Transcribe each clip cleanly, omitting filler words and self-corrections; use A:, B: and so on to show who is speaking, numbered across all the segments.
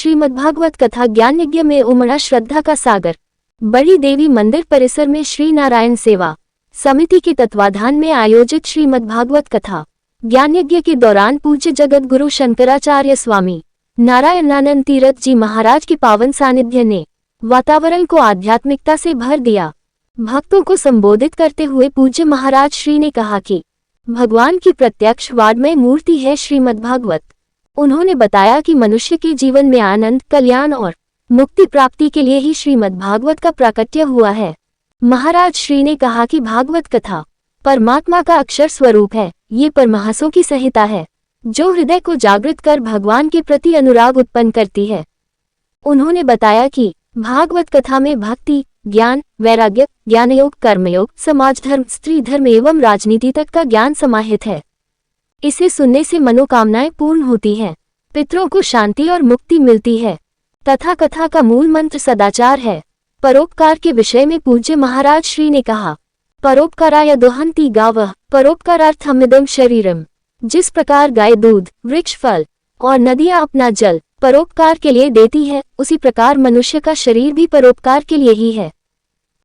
A: श्रीमद्भागवत कथा ज्ञान यज्ञ में उमड़ा श्रद्धा का सागर। बड़ी देवी मंदिर परिसर में श्री नारायण सेवा समिति के तत्वाधान में आयोजित श्रीमद्भागवत कथा ज्ञान यज्ञ के दौरान पूज्य जगत गुरु शंकराचार्य स्वामी नारायणानंद तीरथ जी महाराज के पावन सानिध्य ने वातावरण को आध्यात्मिकता से भर दिया। भक्तों को संबोधित करते हुए पूज्य महाराज श्री ने कहा कि भगवान की प्रत्यक्ष वाड्मय मूर्ति है श्रीमद्भागवत। उन्होंने बताया कि मनुष्य के जीवन में आनंद, कल्याण और मुक्ति प्राप्ति के लिए ही श्रीमद्भागवत का प्राकट्य हुआ है। महाराज श्री ने कहा कि भागवत कथा परमात्मा का अक्षर स्वरूप है। ये परमहंसों की संहिता है जो हृदय को जागृत कर भगवान के प्रति अनुराग उत्पन्न करती है। उन्होंने बताया कि भागवत कथा में भक्ति, ज्ञान, वैराग्य, ज्ञानयोग, कर्मयोग, समाज धर्म, स्त्री धर्म एवं राजनीति तक का ज्ञान समाहित है। इसे सुनने से मनोकामनाएं पूर्ण होती हैं, पितरों को शांति और मुक्ति मिलती है तथा कथा का मूल मंत्र सदाचार है। परोपकार के विषय में पूज्य महाराज श्री ने कहा, परोपकाराय दोहन्ति गावः परोपकारार्थमिदं शरीरम। जिस प्रकार गाय दूध, वृक्ष फल और नदियां अपना जल परोपकार के लिए देती है, उसी प्रकार मनुष्य का शरीर भी परोपकार के लिए ही है।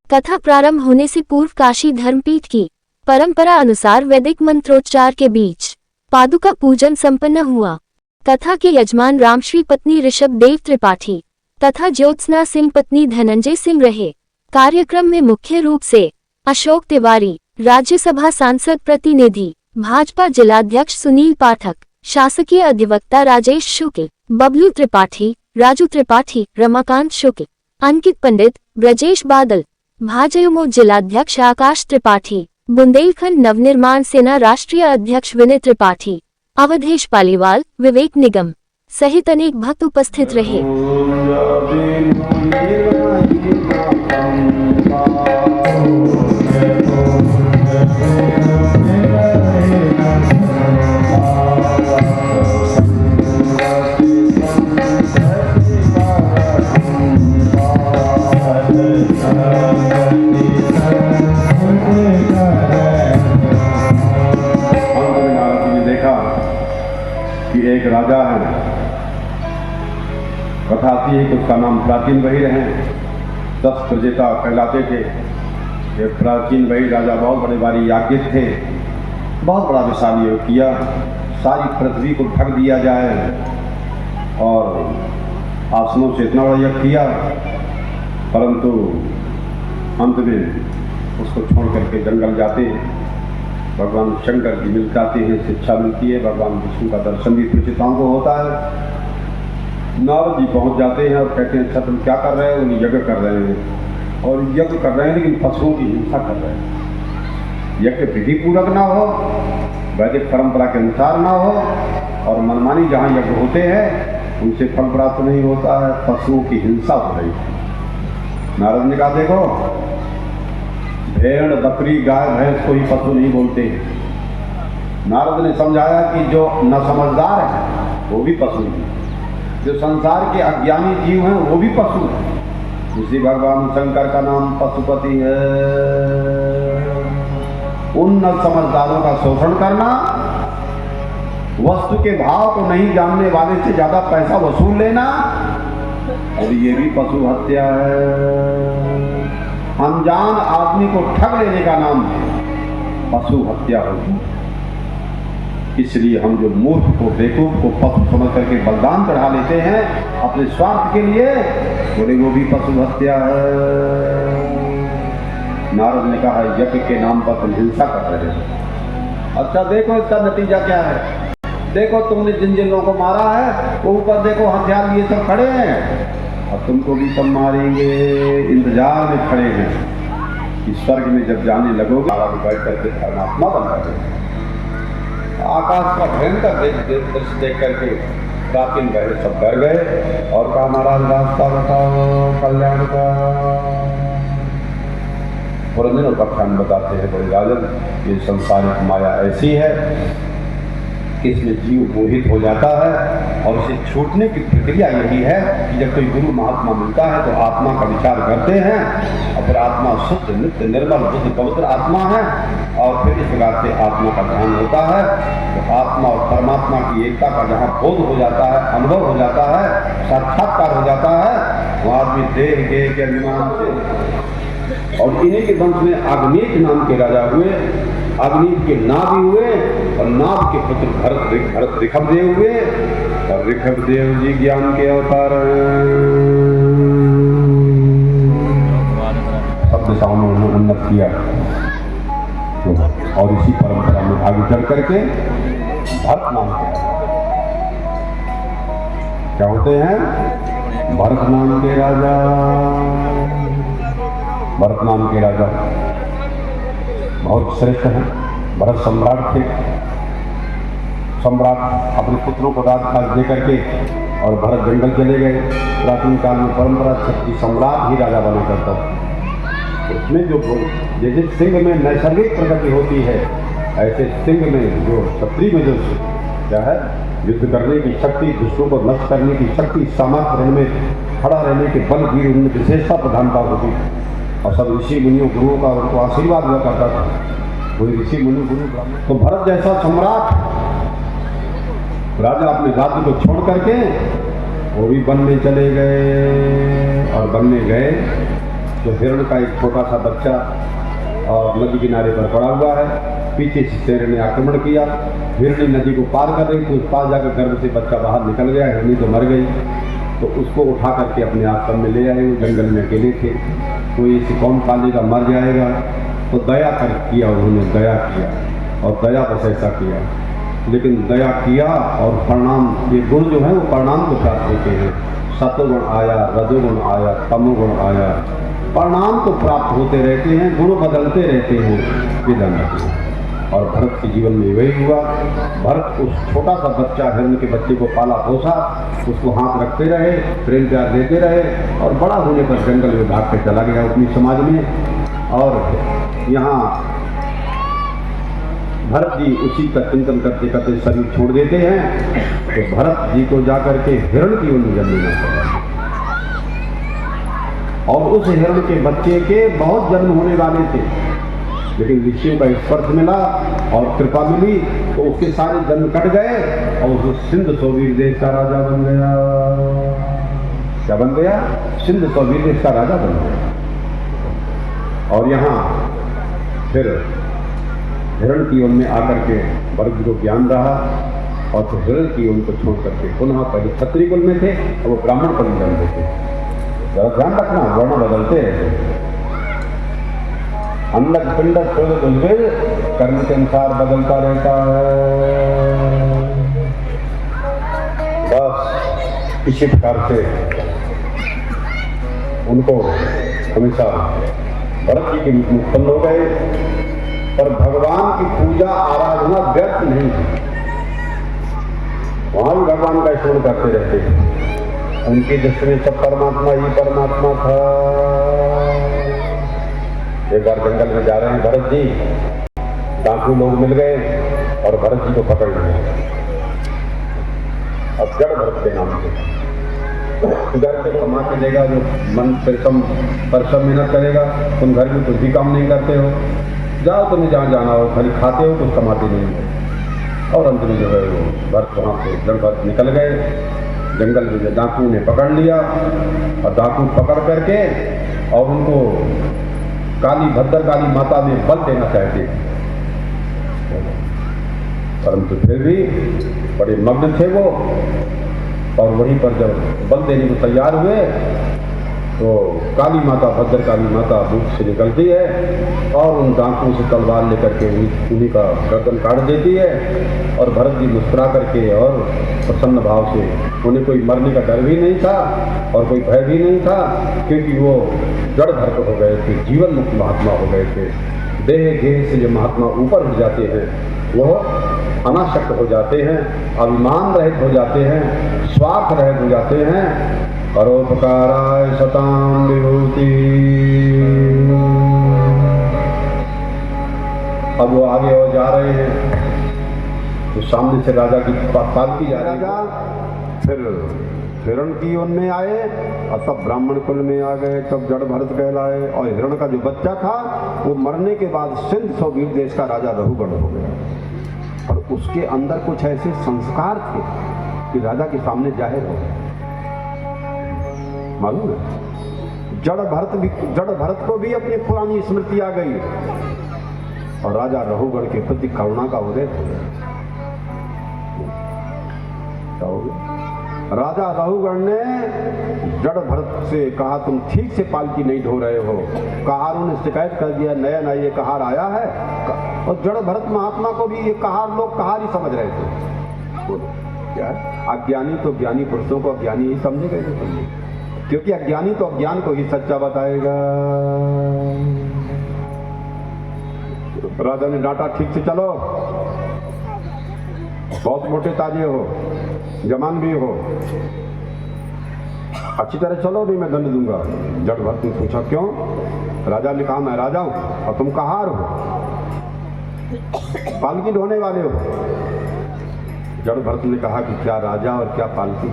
A: कथा प्रारंभ होने से पूर्व काशी धर्मपीठ की परंपरा अनुसार वैदिक मंत्रोच्चार के बीच पादुका पूजन संपन्न हुआ। कथा के यजमान रामश्री पत्नी ऋषभ देव त्रिपाठी तथा ज्योत्सना सिंह पत्नी धनंजय सिंह रहे। कार्यक्रम में मुख्य रूप से अशोक तिवारी, राज्यसभा सांसद प्रतिनिधि, भाजपा जिलाध्यक्ष सुनील पाठक, शासकीय अधिवक्ता राजेश शुक्ल, बबलू त्रिपाठी, राजू त्रिपाठी, रमाकांत शुक्ल, अंकित पंडित, ब्रजेश बादल, भाजयुमो जिलाध्यक्ष आकाश त्रिपाठी, बुंदेलखंड नवनिर्माण सेना राष्ट्रीय अध्यक्ष विनय त्रिपाठी, अवधेश पालीवाल, विवेक निगम सहित अनेक भक्त उपस्थित रहे।
B: एक राजा है, कथा आती है कि उसका नाम प्राचीन वही रहे 10 प्रजेता कहलाते थे। ये प्राचीन वही राजा बहुत बड़े भारी याज्ञिक थे, बहुत बड़ा विशाल योग किया, सारी पृथ्वी को ढक दिया जाए और आसनों से इतना बड़ा यज्ञ किया, परंतु अंत में उसको छोड़ करके जंगल जाते भगवान शंकर की मिल जाते हैं, शिक्षा मिलती है, भगवान विष्णु का दर्शन भी प्रचिताओं को होता है। नारद जी पहुंच जाते हैं और कहते हैं, अच्छा तुम क्या कर रहे हो? यज्ञ कर रहे हैं और यज्ञ कर रहे हैं लेकिन पशुओं की हिंसा कर रहे हैं। यज्ञ विधि पूर्वक ना हो, वैदिक परंपरा के अनुसार ना हो और मनमानी जहाँ यज्ञ होते हैं उनसे फल प्राप्त नहीं होता है, पशुओं की हिंसा हो रही है। नारद ने कहा, देखो भेड़, बकरी, गाय, भैंस को ही पशु नहीं बोलते। नारद ने समझाया कि जो न समझदार है वो भी पशु है, जो संसार के अज्ञानी जीव हैं वो भी पशु है। इसी भगवान शंकर का नाम पशुपति है। उन न समझदारों का शोषण करना, वस्तु के भाव को नहीं जानने वाले से ज्यादा पैसा वसूल लेना, और ये भी पशु हत्या है। अनजान आदमी को ठग लेने का नाम पशु हत्या होगी। इसलिए हम जो मूर्ख को, बेवकूफ को पशु समझ करके बलिदान चढ़ा लेते हैं अपने स्वार्थ के लिए, बोले वो भी पशु हत्या है। नारद ने कहा, यज्ञ के नाम पर तुम हिंसा कर रहे हो। अच्छा देखो इसका नतीजा क्या है। देखो तुमने जिन जिन लोगों को मारा है वो ऊपर देखो हथियार लिए सब खड़े हैं और तुमको भी सब मारेंगे, इंतजार में खड़े हैं कि स्वर्ग में जब जाने लगोगे बैठ करके परमात्मा बन जाओगे। आकाश का भयंकर दृश्य देख करके प्राचीन वह सब डर गए और कहा, महाराज रास्ता बताओ कल्याण का। पुरंदर उपाख्यान बताते हैं, बड़े राजन, ये संसारिक माया ऐसी है इसमें जीव मोहित हो जाता है और इसे छूटने की प्रक्रिया यही है कि जब कोई गुरु महात्मा मिलता है तो आत्मा का विचार करते हैं और फिर आत्मा शुद्ध नित्य निर्मल बुद्ध पवित्र आत्मा है और फिर इस प्रकार से आत्मा का ध्यान होता है। तो आत्मा और परमात्मा की एकता का जहाँ बोध हो जाता है, अनुभव हो जाता है, साक्षात्कार हो जाता है, वहाँ आदमी देह गेह के अभिमान से और इन्हीं के वंश में अग्नित नाम के राजा हुए, अग्नित के नाभ हुए और नाभ के पुत्र भरत ऋषभदेव हुए और ऋषभदेव जी ज्ञान के अवतार सब दिशाओं में उन्होंने उन्नत किया। और इसी परंपरा में आगे चल करके भरत नाम के क्या होते हैं, भरत नाम के राजा, भरत नाम के राजा बहुत श्रेष्ठ हैं। भरत सम्राट थे, सम्राट अपने पुत्रों को राजकाज दे करके और भरत जंगल चले गए। प्राचीन काल में परंपरा छठी सम्राट ही राजा बना करता था। उसमें जो जैसे सिंह में नैसर्गिक प्रकृति होती है, ऐसे सिंह में जो क्षत्रिय में जो क्या है युद्ध करने की शक्ति, दुष्टों को नष्ट करने की शक्ति, सामर्थ्य में खड़ा रहने के बल की उनमें विशेषता प्रधानता होती है। और सब ऋषि मुनियों गुरुओं का उनको आशीर्वाद हुआ करता था। कोई ऋषि मुनि गुरु ब्राह्मण तो भरत जैसा सम्राट राजा अपने राज्य को छोड़ करके वो भी वन में चले गए और वन में गए तो हिरण का एक छोटा सा बच्चा और नदी किनारे पर पड़ा हुआ है। पीछे से शेर ने आक्रमण किया, हिरणी नदी को पार कर रही थी, उस पार जाकर गर्भ से बच्चा बाहर निकल गया, हिरणी तो मर गई। तो उसको उठा करके अपने आश्रम में ले आए। वो जंगल में अकेले थे, कोई इसे कौन पालेगा, मर जाएगा। तो दया कर किया, उन्होंने दया किया और दया बस ऐसा किया। लेकिन दया किया और परिणाम, ये गुण जो है वो परिणाम को प्राप्त होते हैं। सत्वगुण आया, रजोगुण आया, तमोगुण आया, परिणाम तो प्राप्त होते रहते हैं, गुण बदलते रहते हैं, विधान रहते हैं। और भरत के जीवन में वही हुआ। भरत उस छोटा सा बच्चा हिरण के बच्चे को पाला पोसा, उसको हाथ रखते रहे, प्रेम प्यार देते रहे और बड़ा होने पर जंगल में भाग के चला गया अपनी समाज में। और यहाँ भरत जी उसी का चिंतन करते करते शरीर छोड़ देते हैं। तो भरत जी को जाकर के हिरण की ओर जन्म लेना पड़ा और उस हिरण के बच्चे के बहुत जन्म होने वाले थे, लेकिन ऋषियों का स्पर्श मिला और कृपा मिली तो उसके सारे जन्म कट गए और वो सिंध सोवीर देश का राजा बन गया। क्या बन गया? सिंध सोवीर देश का राजा बन गया। और यहाँ फिर हिरण की ओर में आकर के भरत को ज्ञान रहा और फिर हिरण की ओर को छोड़ करके पुनः पहले क्षत्रिय कुल में थे और वो ब्राह्मण कुल में जन्मे थे। जरा ध्यान रखना, वर्ण बदलते रहते, अंडक पिंडक कर्म के अनुसार बदलता रहता है। बस इसी प्रकार से उनको हमेशा भरत जी के रूप में उत्पन्न हो गए, पर भगवान की पूजा आराधना व्यर्थ नहीं थी। वहां भी भगवान का स्मरण करते रहते थे। उनकी दृष्टि में सब परमात्मा ही परमात्मा था। एक बार जंगल में जा रहे हैं भरत जी, डाकू लोग मिल गए और भरत जी को पकड़ लिए। अब जड़ भरत के नाम से घर से कमा के देगा, जो मन परिश्रम मेहनत करेगा, तुम घर में कुछ भी काम नहीं करते हो, जाओ तुम्हें जहाँ जाना हो, खाली खाते हो, कुछ कमाते नहीं हो। और अंत में जो है वो भरत वहाँ से जड़ भरत निकल गए। जंगल में डाकू ने पकड़ लिया और डाकू पकड़ करके और उनको काली भद्र काली माता में बल देना चाहते थे, परंतु फिर भी बड़े मग्न थे वो। और वहीं पर जब बल देने को तैयार हुए तो काली माता, भद्र काली माता बूथ से निकलती है और उन डाकुओं से तलवार लेकर के उन्हीं का गर्दन काट देती है। और भरत जी मुस्कुरा करके और प्रसन्न भाव से, उन्हें कोई मरने का डर भी नहीं था और कोई भय भी नहीं था, क्योंकि वो जड़ धर्क हो गए थे, जीवन मुक्त महात्मा हो गए थे। देह घेह से जो महात्मा ऊपर उठ जाते हैं वो अनासक्त हो जाते हैं, अभिमान रहित हो जाते हैं, स्वार्थ रहित हो जाते हैं। परोपकाराय सताम विभूति। अब वो आगे और जा रहे हैं तो सामने से राजा की पालकी जा राजा फिर हिरण की ओर में आए और तब ब्राह्मण कुल में आ गए, तब जड़ भरत कहलाए। और हिरण का जो बच्चा था वो मरने के बाद सिंध सौवीर देश का राजा रहुगण हो गया। और उसके अंदर कुछ ऐसे संस्कार थे कि राजा के सामने जाहिर हो गए। मालूम है, जड़ भरत को भी अपनी पुरानी स्मृति आ गई और राजा रहुगण के प्रति करुणा का उदय हो गया। राजा रहुगण ने जड़ भरत से कहा, तुम ठीक से पालकी नहीं ढो रहे हो। कहारों ने शिकायत कर दिया, नया नया ये कहार आया है। और जड़ भरत महात्मा को भी ये कहार लोग कहार ही समझ रहे थे। बोलो क्या है? अज्ञानी तो ज्ञानी पुरुषों को अज्ञानी ही समझेगा, नहीं समझे, क्योंकि अज्ञानी तो अज्ञान को ही सच्चा बताएगा। राजा ने डांटा, ठीक से चलो, बहुत मोटे ताजे हो, जवान भी हो, अच्छी तरह चलो, नहीं मैं दंड दूंगा। जड़ भरत ने पूछा, क्यों? राजा ने कहा, मैं राजा हूं और तुम कहार हो, पालकी ढोने वाले हो। जड़ भरत ने कहा कि क्या राजा और क्या पालकी,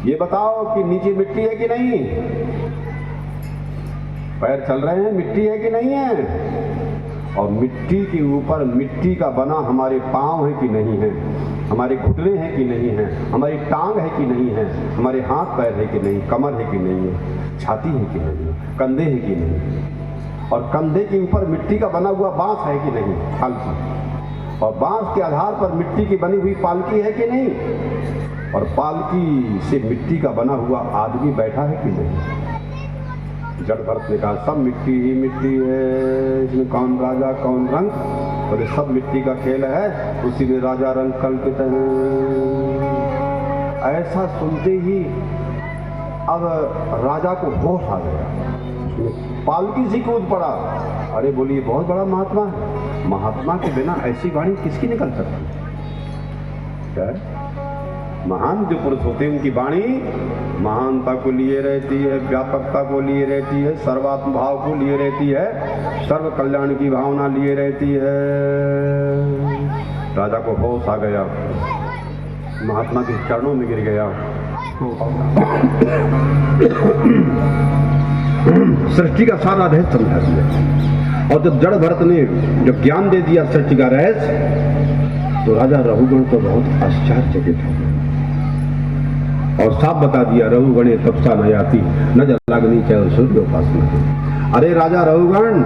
B: ये बताओ कि नीचे मिट्टी है कि नहीं, पैर चल रहे हैं, मिट्टी है कि नहीं है, और मिट्टी के ऊपर मिट्टी का बना हमारे पांव है कि नहीं है, हमारे घुटने हैं कि नहीं है, हमारी टांग है कि नहीं है, हमारे हाथ पैर है कि नहीं, कमर है कि नहीं है, छाती है कि नहीं, कंधे हैं कि नहीं, और कंधे के ऊपर मिट्टी का बना हुआ बांस है कि नहीं, पालकी, और बांस के आधार पर मिट्टी की बनी हुई पालकी है कि नहीं, और पालकी से मिट्टी का बना हुआ आदमी बैठा है कि नहीं। जड़ भरत ने कहा, सब मिट्टी ही मिट्टी है, इसमें कौन राजा कौन रंग, और ये सब मिट्टी का खेल है, उसी में राजा रंग कल्पित है। ऐसा सुनते ही अब राजा को होश आ गया, पालकी से कूद पड़ा। अरे बोलिए, बहुत बड़ा महात्मा है, महात्मा के बिना ऐसी वाणी किसकी निकल सकती है? महान जो पुरुष होते हैं उनकी वाणी महानता को लिए रहती है, व्यापकता को लिए रहती है, सर्वात्म भाव को लिए रहती है, सर्व कल्याण की भावना लिए रहती है। राजा को होश आ गया, महात्मा के चरणों में गिर गया। सृष्टि का सारा रहस्य समझा दिया, और जब जड़ भरत ने जब ज्ञान दे दिया सृष्टि का रहस्य, तो राजा रहुगण तो बहुत आश्चर्यचकित हो गए और साफ बता दिया, रहुगणे तपसा न याति नजर लागनी चाहे सूर्य उपासना। अरे राजा रहुगण,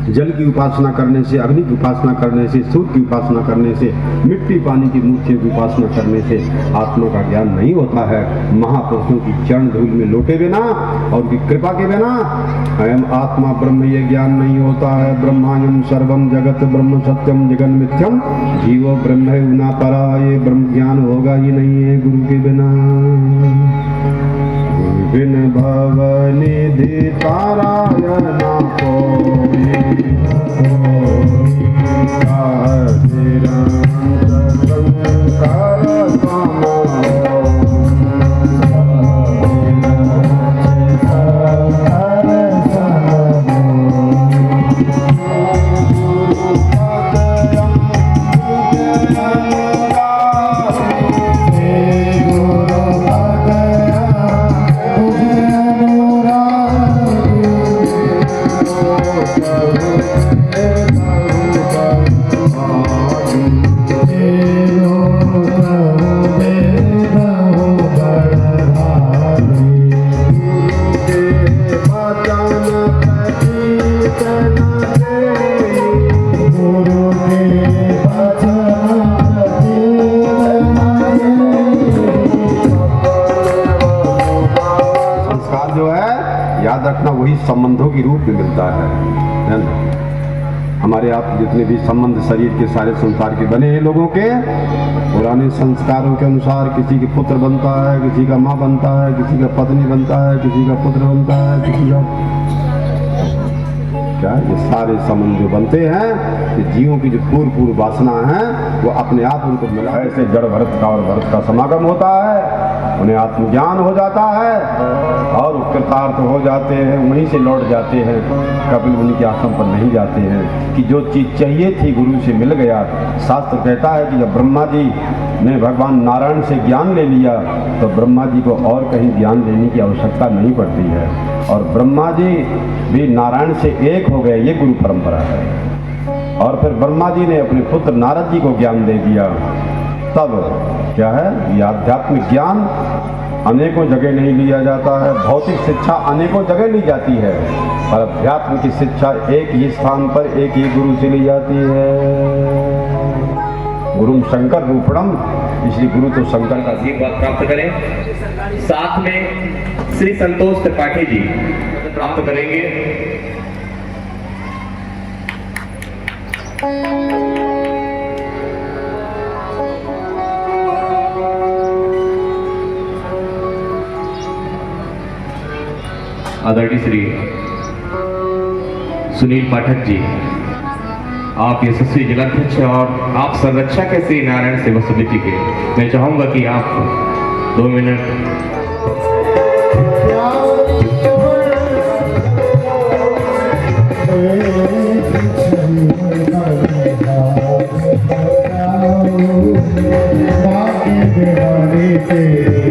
B: जल की उपासना करने से, अग्नि की उपासना करने से, सूर्य की उपासना करने से, मिट्टी पानी की मूर्तियों की उपासना करने से आत्मा का ज्ञान नहीं होता है। महापुरुषों की चरण धूल में लोटे बिना और उनकी कृपा के बिना अयम आत्मा ब्रह्म ये ज्ञान नहीं होता है। ब्रह्मायम सर्वम जगत ब्रह्म सत्यम जगन मिथ्यम जीवो ब्रह्म न परा, ये ब्रह्म ज्ञान होगा ही नहीं है गुरु के बिना। बिन भवनिधि पारायण कोई वही संबंधों के रूप में मिलता है ना? हमारे आप जितने भी संबंध शरीर के सारे संसार के बने हैं लोगों के, पुराने संस्कारों के अनुसार किसी के पुत्र बनता है, किसी का माँ बनता है, किसी का पत्नी बनता है, किसी का पुत्र बनता है, किसी का क्या, ये सारे संबंध जो बनते हैं, ये जीवों की जो पूर्व वासना है, वो अपने आप उनको मिला। ऐसे जड़ भरत का और भरत का समागम होता है, उन्हें आत्मज्ञान हो जाता है और कृतार्थ हो जाते हैं, वहीं से लौट जाते हैं, कपिल मुनि के आश्रम पर नहीं जाते हैं। कि जो चीज़ चाहिए थी गुरु से मिल गया। शास्त्र कहता है कि जब ब्रह्मा जी ने भगवान नारायण से ज्ञान ले लिया तो ब्रह्मा जी को और कहीं ज्ञान लेने की आवश्यकता नहीं पड़ती है, और ब्रह्मा जी भी नारायण से एक हो गए, ये गुरु परंपरा है। और फिर ब्रह्मा जी ने अपने पुत्र नारद जी को ज्ञान दे दिया। तब क्या है, ये आध्यात्मिक ज्ञान अनेकों जगह नहीं लिया जाता है। भौतिक शिक्षा अनेकों जगह ली जाती है, पर अध्यात्म की शिक्षा एक ही स्थान पर एक ही गुरु से ली जाती है। गुरुम शंकर रूपणम, इसलिए गुरु तो शंकर का
C: आशीर्वाद प्राप्त करें। साथ में श्री संतोष त्रिपाठी जी प्राप्त करेंगे। आदरणीय श्री सुनील पाठक जी, आप यशस्वी जिलाध्यक्ष और आप संरक्षक है श्री नारायण सेवा समिति के। मैं चाहूंगा कि आप 2 मिनट
D: बाकी बिहारी तेरी